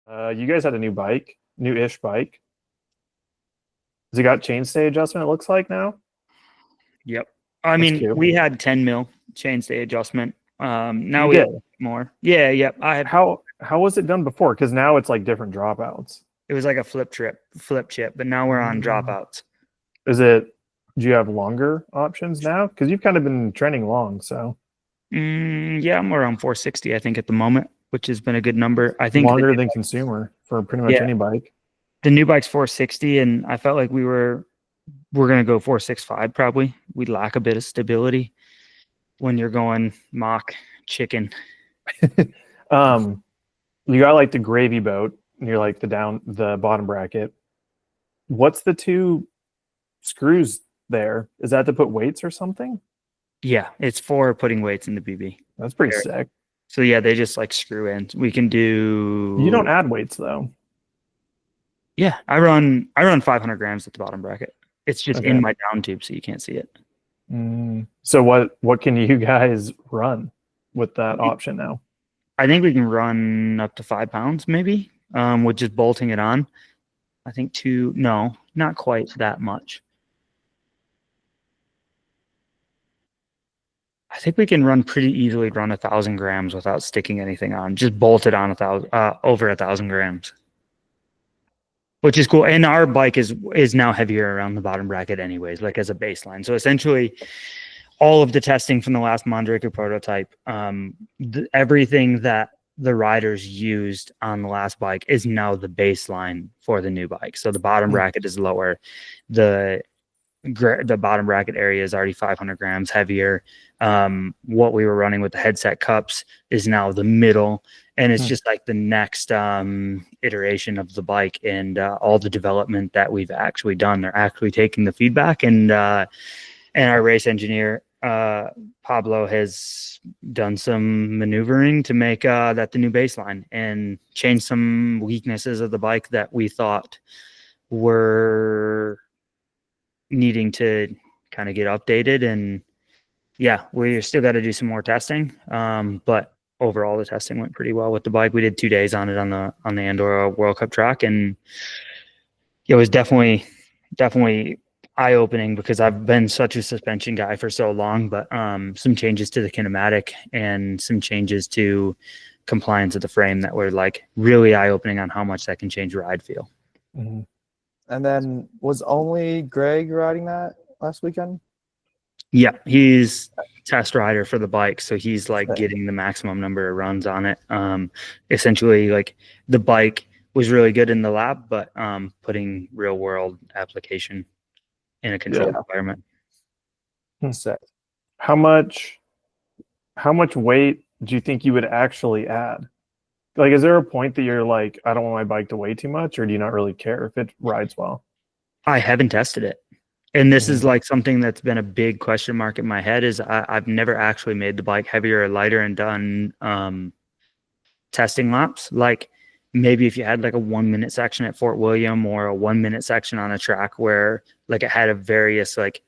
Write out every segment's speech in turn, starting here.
You guys had a new-ish bike. Has it got chainstay adjustment, it looks like now? Yep. I That's mean, cute. we had 10 mil chainstay adjustment. Now You we did? have more. Yeah, yep. I had How was it done before? Because now it's like different dropouts. it was like a flip chip, but now we're on dropouts. Is it, do you have longer options now? Because you've kind of been trending long, so. Yeah, I'm around 460, I think, at the moment, which has been a good number. I think Longer than consumer for pretty much any bike. the new bike's 460, and I felt like we're gonna go 465 probably. We lack a bit of stability when you're going mock chicken. You got like the gravy boat, and you're like the bottom bracket. What's the two screws there? Is that to put weights or something? Yeah, it's for putting weights in the BB. That's pretty sick. So yeah, they just like screw in. We can do. You don't add weights though. Yeah, I run 500 grams at the bottom bracket. It's just Okay. in my down tube, so you can't see it. So what can you guys run with that option now? I think we can run up to 5 pounds, maybe, with just bolting it on. I think no, not quite that much. I think we can pretty easily run 1,000 grams without sticking anything on. Just bolt it on over 1,000 grams, which is cool. And our bike is now heavier around the bottom bracket, anyways, like as a baseline. So essentially, all of the testing from the last Mondraker prototype, everything that the riders used on the last bike is now the baseline for the new bike. So the bottom bracket is lower. The bottom bracket area is already 500 grams heavier. What we were running with the headset cups is now the middle, and it's just like the next iteration of the bike, and all the development that we've actually done. They're actually taking the feedback, and our race engineer Pablo has done some maneuvering to make that the new baseline and change some weaknesses of the bike that we thought were needing to kind of get updated. And yeah, we still got to do some more testing, but overall the testing went pretty well with the bike. We did 2 days on it on the Andorra World Cup track, and it was definitely eye-opening because I've been such a suspension guy for so long. But some changes to the kinematic and some changes to compliance of the frame that were like really eye-opening on how much that can change ride feel. And then was only Greg riding that last weekend? Yeah, he's test rider for the bike, so he's like getting the maximum number of runs on it. Essentially, like the bike was really good in the lab, but putting real world application in a controlled environment. Sick. How much weight do you think you would actually add? Like, is there a point that you're like, I don't want my bike to weigh too much, or do you not really care if it rides well? I haven't tested it. And this is like something that's been a big question mark in my head is I've never actually made the bike heavier or lighter and done testing laps. Like maybe if you had like a 1 minute section at Fort William or a 1 minute section on a track where like it had a various, like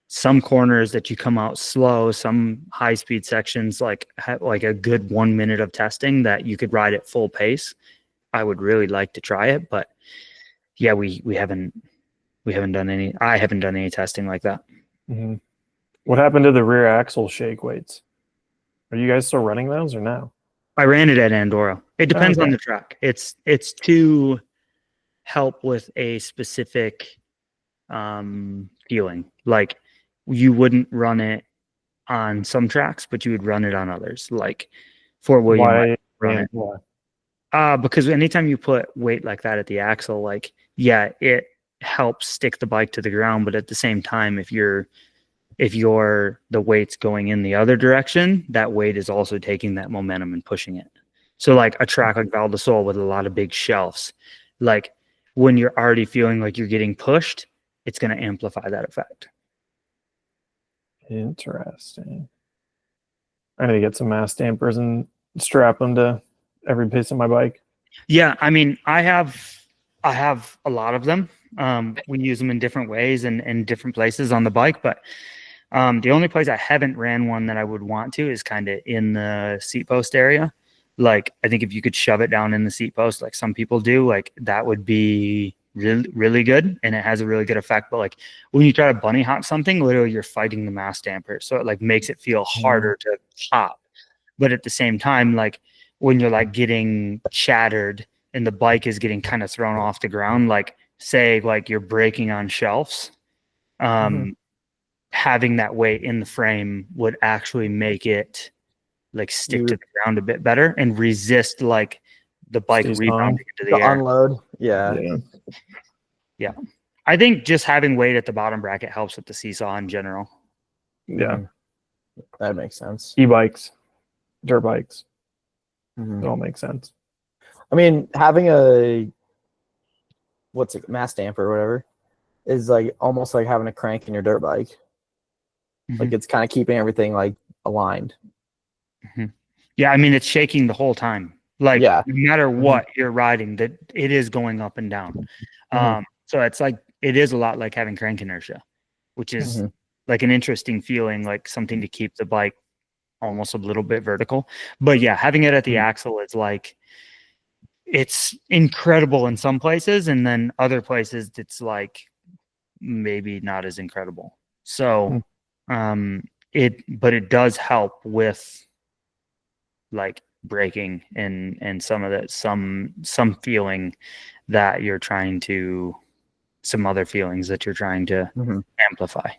some corners that you come out slow, some high speed sections, like have like a good 1 minute of testing that you could ride at full pace. I would really like to try it, but yeah, we haven't done any. I haven't done any testing like that. What happened to the rear axle shake weights? Are you guys still running those or no? I ran it at Andorra. It depends on the track. It's to help with a specific feeling. Like you wouldn't run it on some tracks, but you would run it on others. Like Fort William. Because anytime you put weight like that at the axle, like it help stick the bike to the ground, but at the same time, if the weight's going in the other direction, that weight is also taking that momentum and pushing it. So like a track like Val di Sole with a lot of big shelves, like when you're already feeling like you're getting pushed, it's going to amplify that effect. Interesting. I need to get some mass dampers and strap them to every piece of my bike. Yeah, I mean, I have a lot of them. We use them in different ways and different places on the bike, but the only place I haven't ran one that I would want to is kind of in the seat post area. Like, I think if you could shove it down in the seat post, like some people do, like that would be really, really good. And it has a really good effect. But like when you try to bunny hop something, literally you're fighting the mass damper. So it like makes it feel harder to pop. But at the same time, like when you're like getting shattered and the bike is getting kind of thrown off the ground, like say like you're braking on shelves, having that weight in the frame would actually make it like stick to the ground a bit better and resist like the bike Stays rebounding into The the air. unload. Yeah. Yeah. I think just having weight at the bottom bracket helps with the seesaw in general. Yeah. That makes sense. E-bikes, dirt bikes. Mhm. It all makes sense. I mean, having a mass damper or whatever is like almost like having a crank in your dirt bike. Like it's kind of keeping everything like aligned. Yeah, I mean it's shaking the whole time. Like Yeah. no matter what you're riding, that it is going up and down. So it's like it is a lot like having crank inertia, which is like an interesting feeling, like something to keep the bike almost a little bit vertical. But yeah, having it at the axle is like it's incredible in some places, and then other places it's like maybe not as incredible. So it does help with like braking and some of that some feeling that you're trying to some other feelings that you're trying to amplify.